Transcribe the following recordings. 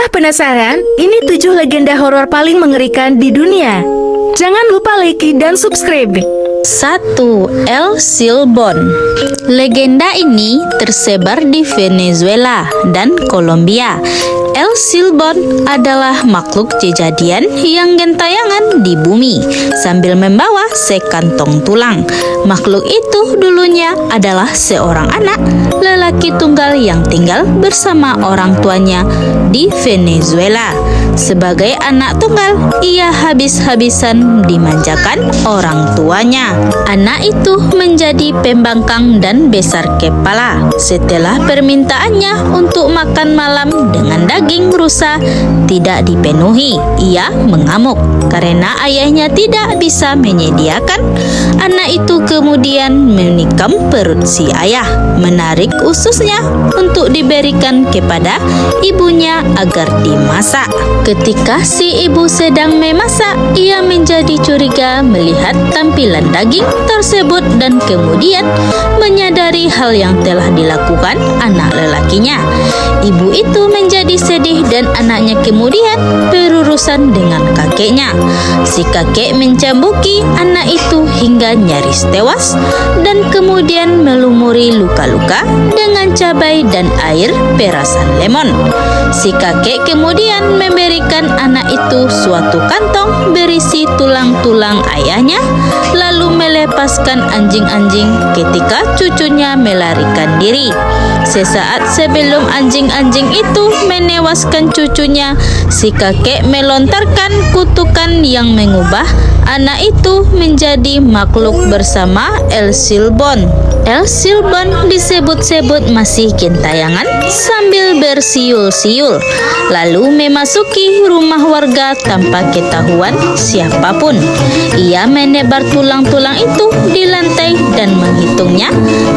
Wah, penasaran? Ini 7 legenda horor paling mengerikan di dunia. Jangan lupa like dan subscribe. 1. El Silbón. Legenda ini tersebar di Venezuela dan Kolombia. El Silbón adalah makhluk kejadian yang gentayangan di bumi sambil membawa sekantong tulang. Makhluk itu dulunya adalah seorang anak lelaki tunggal yang tinggal bersama orang tuanya di Venezuela. Sebagai anak tunggal, ia habis-habisan dimanjakan orang tuanya. Anak itu menjadi pembangkang dan besar kepala. Setelah permintaannya untuk makan malam dengan daging rusa tidak dipenuhi, ia mengamuk karena ayahnya tidak bisa menyediakan. Anak itu kemudian menikam perut si ayah, menarik ususnya untuk diberikan kepada ibunya agar dimasak. Ketika si ibu sedang memasak, ia menjadi curiga melihat tampilan daging tersebut dan kemudian menyadari hal yang telah dilakukan anak lelakinya. Ibu itu menjadi sedih dan anaknya kemudian berurusan dengan kakeknya. Si kakek mencambuki anak itu hingga nyaris tewas dan kemudian melumuri luka-luka dengan cabai dan air perasan lemon. Si kakek kemudian memberikan anak itu suatu kantong berisi tulang-tulang ayahnya, lalu melepaskan anjing-anjing ketika cucunya melarikan diri. Sesaat sebelum anjing-anjing itu menewaskan cucunya, si kakek melontarkan kutukan yang mengubah anak itu menjadi makhluk bersama El Silbón. El Silbón disebut-sebut masih gentayangan sambil bersiul-siul, lalu memasuki rumah warga tanpa ketahuan siapapun. Ia menebar tulang-tulang itu di lantai dan menghitungnya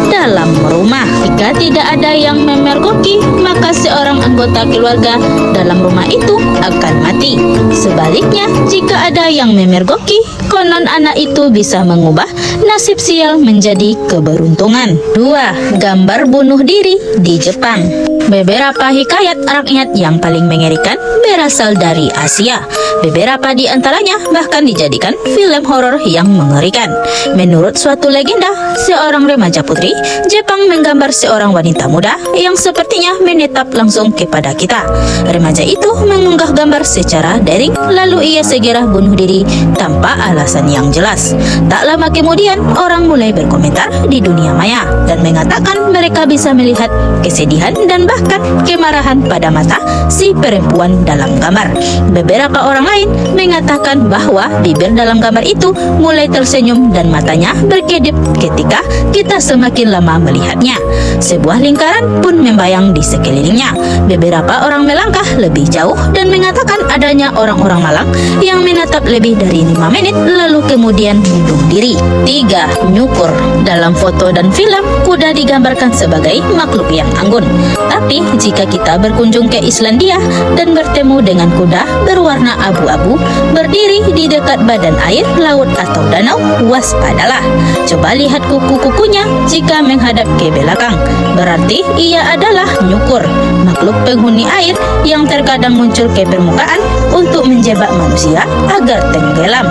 dalam rumah. Jika tidak ada yang memergoki, maka seorang anggota keluarga dalam rumah itu akan mati. Sebaliknya, jika ada yang memergoki, konon anak itu bisa mengubah nasib sial menjadi keberuntungan. 2. Gambar bunuh diri di Jepang. Beberapa hikayat rakyat yang paling mengerikan berasal dari Asia. Beberapa di antaranya bahkan dijadikan film horor yang mengerikan. Menurut suatu legenda, seorang remaja putri Jepang menggambar seorang wanita muda yang sepertinya menetap langsung kepada kita. Remaja itu mengunggah gambar secara daring, lalu ia segera bunuh diri tanpa alasan yang jelas. Tak lama kemudian, orang mulai berkomentar di dunia maya dan mengatakan mereka bisa melihat kesedihan dan bahkan kemarahan pada mata si perempuan dalam gambar. Beberapa orang lain mengatakan bahwa bibir dalam gambar itu mulai tersenyum dan matanya berkedip ketika kita semakin lama melihatnya. Sebuah lingkaran pun membayang di sekelilingnya. Beberapa orang melangkah lebih jauh dan mengatakan adanya orang-orang malang yang menatap lebih dari 5 menit lalu kemudian bunuh diri. 3. Nyukur. Dalam foto dan film, kuda digambarkan sebagai makhluk yang anggun. Tapi jika kita berkunjung ke Islandia dan bertemu dengan kuda berwarna abu-abu berdiri di dekat badan air, laut atau danau, waspadalah. Coba lihat kuku-kukunya jika menghadap ke belakang. Berarti ia adalah nyukur, makhluk penghuni air yang terkadang muncul ke permukaan untuk menjebak manusia agar tenggelam.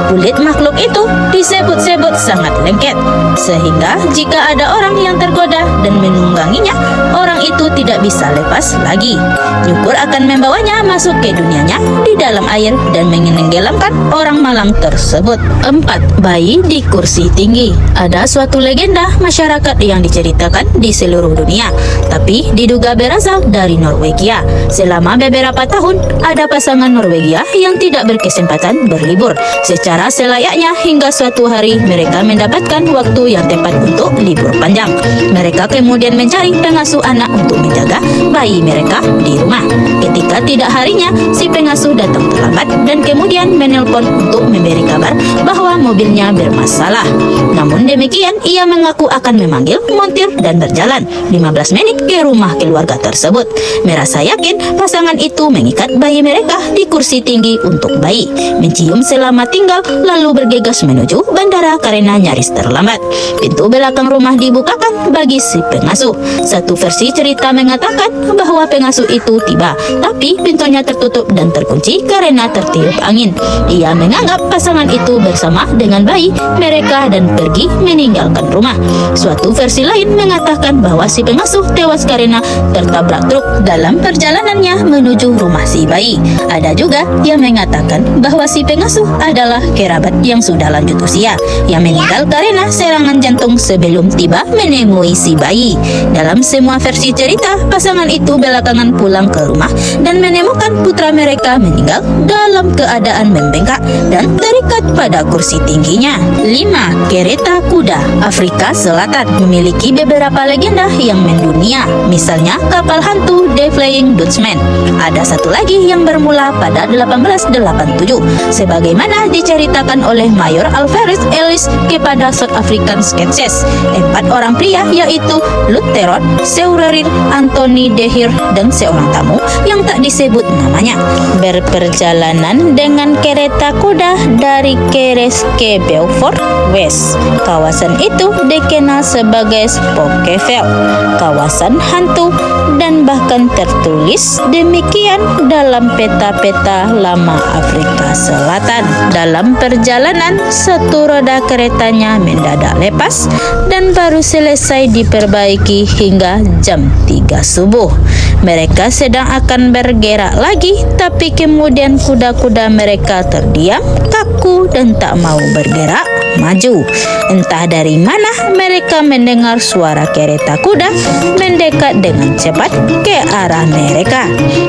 Kulit makhluk itu disebut-sebut sangat lengket, sehingga jika ada orang yang tergoda dan menungganginya, orang itu tidak bisa lepas lagi. Nyukur akan membawanya masuk ke dunianya di dalam air dan menenggelamkan orang malang tersebut. 4. Bayi di kursi tinggi. Ada suatu legenda masyarakat yang diceritakan di seluruh dunia, tapi diduga berasal dari Norwegia. Selama beberapa tahun, ada pasangan Norwegia yang tidak berkesempatan berlibur secara selayaknya hingga suatu hari mereka mendapatkan waktu yang tepat untuk libur panjang. Mereka kemudian mencari pengasuh anak untuk menjaga bayi mereka di rumah. Ketika tidak harinya, si pengasuh datang terlambat dan kemudian menelpon untuk memberi kabar bahwa mobilnya bermasalah. Namun demikian, ia mengaku akan memanggil montir dan berjalan 15 menit ke rumah keluarga tersebut. Merasa yakin pasangan itu mengikat bayi mereka di kursi tinggi untuk bayi, mencium selamat tinggal, lalu bergegas menuju bandara berkendara karena nyaris terlambat. Pintu belakang rumah dibukakan bagi si pengasuh. Satu versi cerita mengatakan bahwa pengasuh itu tiba, tapi pintunya tertutup dan terkunci karena tertiup angin. Ia menganggap pasangan itu bersama dengan bayi mereka dan pergi meninggalkan rumah. Suatu versi lain mengatakan bahwa si pengasuh tewas karena tertabrak truk dalam perjalanannya menuju rumah si bayi. Ada juga yang mengatakan bahwa si pengasuh adalah kerabat yang sudah lanjut usia yang meninggal karena serangan jantung sebelum tiba menemui si bayi. Dalam semua versi cerita, pasangan itu belakangan pulang ke rumah dan menemukan putra mereka meninggal dalam keadaan membengkak dan terikat pada kursi tingginya. 5. Kereta kuda. Afrika Selatan memiliki beberapa legenda yang mendunia, misalnya kapal hantu The Flying Dutchman. Ada satu lagi yang bermula pada 1887, sebagaimana diceritakan oleh Mayor Alvarez Ellis kepada South African Sketches. 4 orang pria yaitu Lutherot, Seurerir, Anthony de Heer, dan seorang tamu yang tak disebut namanya berperjalanan dengan kereta kuda dari Keres ke Beaufort West. Kawasan itu dikenal sebagai Spokeveld, kawasan hantu, dan bahkan tertulis demikian dalam peta-peta lama Afrika Selatan. Dalam perjalanan, satu roda keretanya mendadak lepas dan baru selesai diperbaiki hingga jam 3 subuh. Mereka sedang akan bergerak lagi, tapi kemudian kuda-kuda mereka terdiam, kaku, dan tak mau bergerak maju. Entah dari mana mereka mendengar suara kereta kuda mendekat dengan cepat ke arah mereka.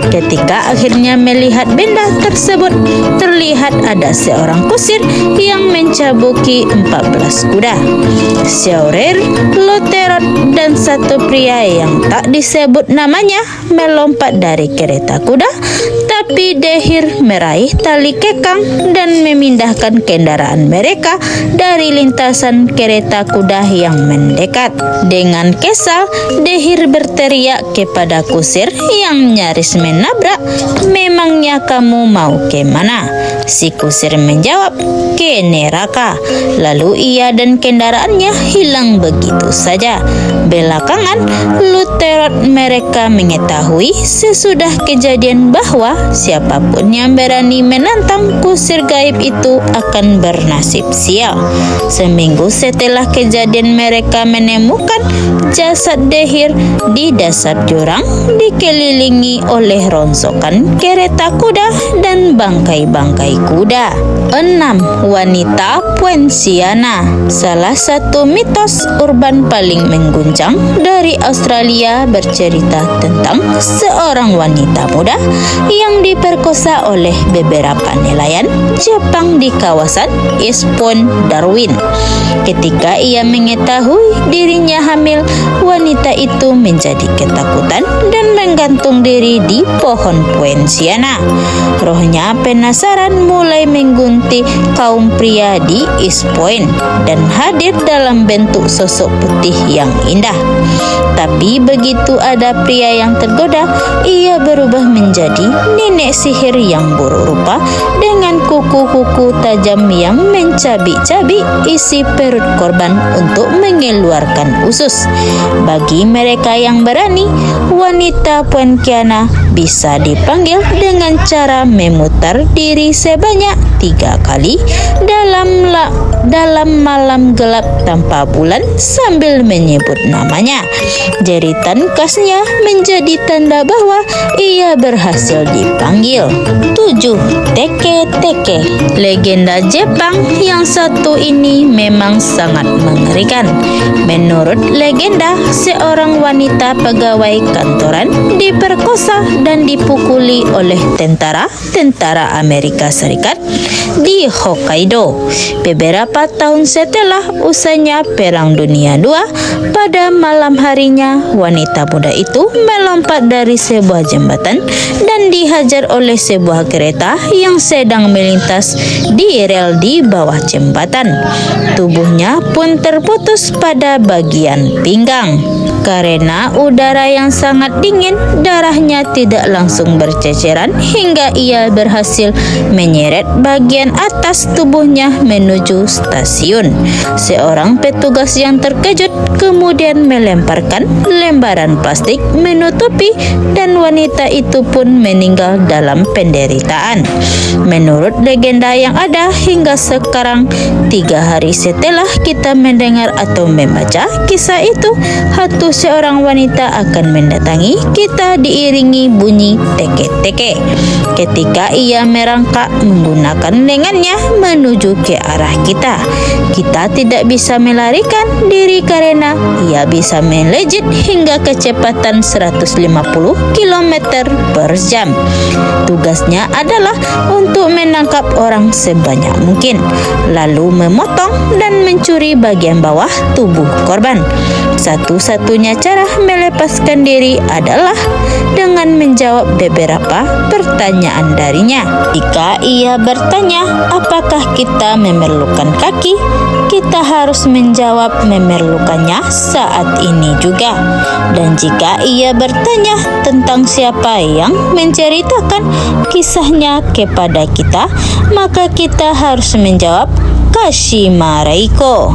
Ketika akhirnya melihat benda tersebut, terlihat ada seorang kusir yang mencabuki 14 kuda. Seurer, Lutherot, dan satu pria yang tak disebut namanya melompat dari kereta kuda, tapi De Heer meraih tali kekang dan memindahkan kendaraan mereka dari lintasan kereta kuda yang mendekat. Dengan kesal, De Heer berteriak kepada kusir yang nyaris menabrak, "Memangnya kamu mau ke mana?" Si kusir menjawab, "Ke neraka." Lalu ia dan kendaraannya hilang begitu saja. Belakangan, Lutherot mereka mengetahui sesudah kejadian bahwa siapapun yang berani menantang kusir gaib itu akan bernasib sial. Seminggu setelah kejadian, mereka menemukan jasad De Heer di dasar jurang dikelilingi oleh rongsokan kereta kuda dan bangkai-bangkai kuda. 6. Wanita Poinciana. Salah satu mitos urban paling mengguncang dari Australia bercerita tentang seorang wanita muda yang diperkosa oleh beberapa nelayan Jepang di kawasan East Point, Darwin. Ketika ia mengetahui dirinya hamil, wanita itu menjadi ketakutan dan menggantung diri di pohon Poinciana. Rohnya penasaran mulai menggunti kaum pria di East Point dan hadir dalam bentuk sosok putih yang indah. Tapi begitu ada pria yang tergoda, ia berubah menjadi nenek sihir yang buruk rupa dengan kuku-kuku tajam yang mencabik-cabik isi perut korban untuk mengeluarkan usus. Bagi mereka yang berani, wanita Poinciana bisa dipanggil dengan cara memutar diri sebanyak 3 kali dalam malam gelap tanpa bulan sambil menyebut namanya. Jeritan khasnya menjadi tanda bahwa ia berhasil dipanggil. 7. Teke-teke. Legenda Jepang yang satu ini memang sangat mengerikan. Menurut legenda, seorang wanita pegawai kantoran diperkosa dan dipukuli oleh tentara Amerika Serikat di Hokkaido. Beberapa tahun setelah usainya Perang Dunia II, pada malam harinya wanita muda itu melompat dari sebuah jembatan dan dihajar dikejar oleh sebuah kereta yang sedang melintas di rel di bawah jembatan. Tubuhnya pun terputus pada bagian pinggang. Karena udara yang sangat dingin, darahnya tidak langsung berceceran hingga ia berhasil menyeret bagian atas tubuhnya menuju stasiun. Seorang petugas yang terkejut kemudian melemparkan lembaran plastik menutupi, dan wanita itu pun meninggal dalam penderitaan. Menurut legenda yang ada hingga sekarang, 3 hari setelah kita mendengar atau membaca kisah itu, hantu seorang wanita akan mendatangi kita diiringi bunyi teke-teke. Ketika ia merangkak menggunakan lengannya menuju ke arah kita, kita tidak bisa melarikan diri karena ia bisa melejit hingga kecepatan 150 km per jam. Tugasnya adalah untuk menangkap orang sebanyak mungkin, lalu memotong dan mencuri bagian bawah tubuh korban. Satu-satunya cara melepaskan diri adalah dengan menjawab beberapa pertanyaan darinya. Jika ia bertanya apakah kita memerlukan kaki, kita harus menjawab memerlukannya saat ini juga. Dan jika ia bertanya tentang siapa yang menceritakan kisahnya kepada kita, maka kita harus menjawab Kashima Reiko.